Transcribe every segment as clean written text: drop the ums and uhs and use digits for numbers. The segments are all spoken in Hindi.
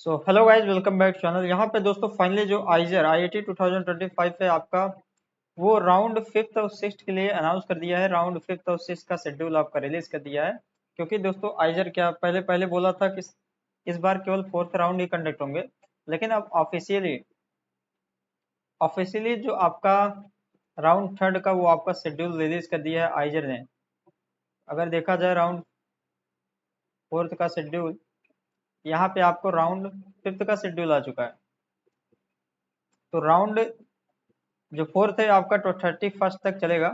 So hello guys, welcome back channel. यहाँ पे दोस्तों फाइनली जो आइजर IIT 2025 है आपका, वो राउंड फिफ्थ और सिक्स के लिए अनाउंस कर दिया है। राउंड फिफ्थ और सिक्स का शेड्यूल आपका रिलीज कर दिया है। क्योंकि दोस्तों आइजर क्या पहले पहले बोला था कि इस बार केवल फोर्थ राउंड ही कंडक्ट होंगे, लेकिन अब ऑफिशियली ऑफिशियली जो आपका राउंड थर्ड का वो आपका शेड्यूल रिलीज कर दिया है आइजर ने। अगर देखा जाए राउंड फोर्थ का शेड्यूल, यहाँ पे आपको राउंड फिफ्थ का शेड्यूल आ चुका है। तो राउंड जो फोर्थ है आपका 31 तक चलेगा।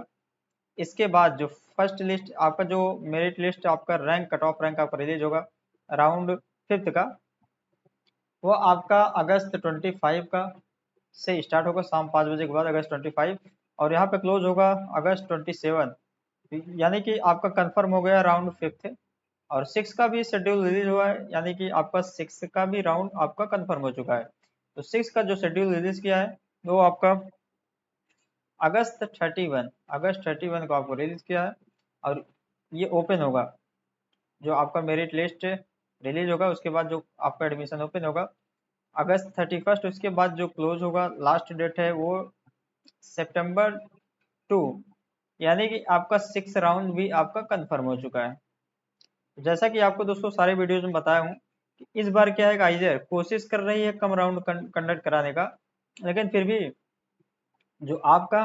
इसके बाद जो फर्स्ट लिस्ट आपका, जो मेरिट लिस्ट आपका रैंक कट ऑफ रैंक आपका रिलीज होगा राउंड फिफ्थ का, वो आपका अगस्त 25 का से स्टार्ट होगा, शाम 5 बजे के बाद अगस्त 25। और यहाँ पे क्लोज होगा अगस्त 27। यानी कि आपका कंफर्म हो गया राउंड फिफ्थ। और सिक्स का भी शेड्यूल रिलीज हुआ है, यानी कि आपका सिक्स का भी राउंड आपका कंफर्म हो चुका है। तो सिक्स का जो शेड्यूल रिलीज किया है वो आपका अगस्त 31 को आपको रिलीज किया है। और ये ओपन होगा, जो आपका मेरिट लिस्ट रिलीज होगा उसके बाद जो आपका एडमिशन ओपन होगा अगस्त 31। उसके बाद जो क्लोज होगा, लास्ट डेट है वो September 2। यानी कि आपका सिक्स राउंड भी आपका कंफर्म हो चुका है। जैसा कि आपको दोस्तों सारे वीडियोज में बताया हूँ कि इस बार क्या है, आइजर कोशिश कर रही है कम राउंड कंडक्ट कराने का, लेकिन फिर भी जो आपका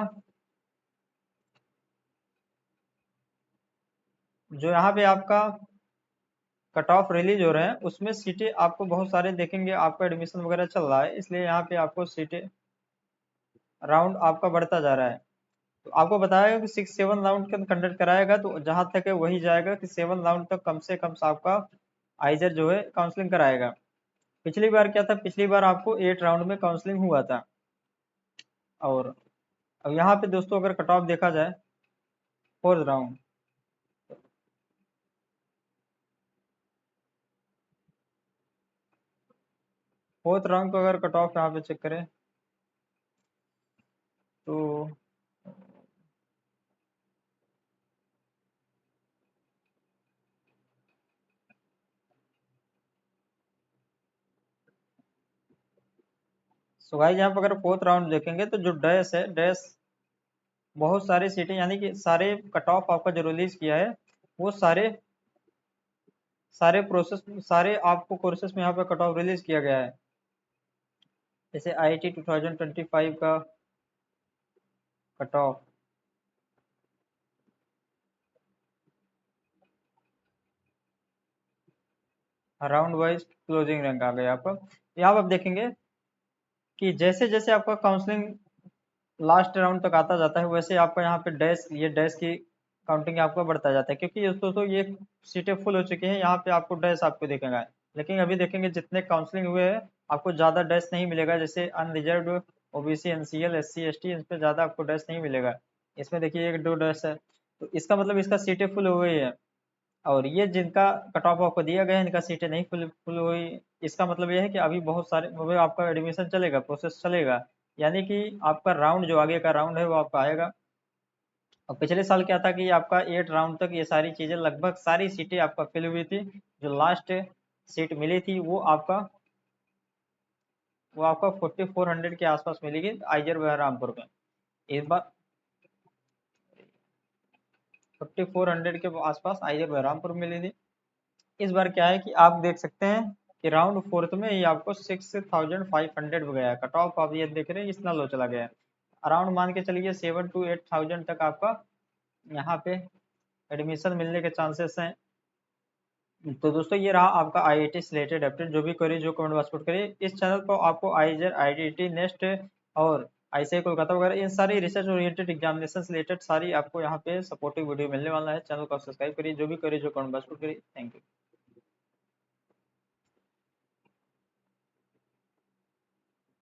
जो यहाँ पे आपका कट ऑफ रिलीज हो रहे हैं उसमें सीटें आपको बहुत सारे देखेंगे। आपका एडमिशन वगैरह चल रहा है, इसलिए यहाँ पे आपको सीटें राउंड आपका बढ़ता जा रहा है। तो आपको बताया कि सिक्स सेवन राउंड कंडक्ट कराएगा, तो जहां तक है वही जाएगा कि सेवन राउंड तक कम से कम आपका आइजर जो है काउंसलिंग कराएगा। पिछली बार क्या था, पिछली बार आपको 8 राउंड में काउंसलिंग हुआ था। और अब यहाँ पे दोस्तों अगर कट ऑफ देखा जाए फोर्थ राउंड, फोर्थ राउंड को अगर कट ऑफ यहाँ पे चेक करें तो सो गाइस यहाँ पे अगर फोर्थ राउंड देखेंगे तो जो डैश है, डैश बहुत सारे सीटें, यानी कि सारे कट ऑफ आपका जो रिलीज किया है वो सारे सारे प्रोसेस, सारे आपको कोर्सेस में यहाँ पे कट ऑफ रिलीज किया गया है। जैसे IIT 2025 का cut off round wise closing rank आ गया आपका। यहाँ पे आप देखेंगे कि जैसे जैसे आपका काउंसलिंग लास्ट राउंड तक आता जाता है, वैसे आपका यहाँ पे डैश, ये डैश की काउंटिंग आपका बढ़ता जाता है। क्योंकि दोस्तों ये सीटें फुल हो चुकी हैं, यहाँ पे आपको डैश आपको दिखेगा। लेकिन अभी देखेंगे जितने काउंसलिंग हुए हैं आपको ज्यादा डैश नहीं मिलेगा। जैसे unreserved, OBC, NCL, SC ST, इस पे ज्यादा आपको डैश नहीं मिलेगा। इसमें देखिए एक दो डैश है, तो इसका मतलब इसका सीटें फुल हो गई है। और ये जिनका कट ऑफ आपको दिया गया है इनका सीटें नहीं फुल फुल हुई। इसका मतलब ये है कि अभी बहुत सारे अभी आपका एडमिशन चलेगा, प्रोसेस चलेगा। यानी कि आपका राउंड, जो आगे का राउंड है वो आपका आएगा। और पिछले साल क्या था कि आपका 8 राउंड तक ये सारी चीजें, लगभग सारी सीटें आपका फिल हुई थी। जो लास्ट सीट मिली थी वो आपका 4400 के आसपास मिलेगी आइजर बहरामपुर में। इस बार 4400 के आसपास आइजर बहरामपुर में मिली थी। इस बार क्या है कि आप देख सकते हैं कि राउंड फोर्थ में ये आपको 6500 गया है कट ऑफ। आप ये देख रहे हैं इतना लो चला गया है। अराउंड मान के चलिए 7 to 8 थाउजेंड तक आपका यहाँ पे एडमिशन मिलने के चांसेस हैं। तो दोस्तों ये रहा आपका IIT से रिलेटेड अपडेट। जो भी करिए, जो कमेंट बॉक्स पुट करिए। इस चैनल पर आपको आइजर, IIT नेस्ट और ICAI कोलकाता वगैरह इन सारी रिसर्च ओरिएंटेड एग्जामिनेशन से रिलेटेड सारी आपको यहाँ पे सपोर्टिव वीडियो मिलने वाला है। चैनल को सब्सक्राइब करिए, जो भी करिए, जो कमेंट बॉक्स पुट करिए। Thank you.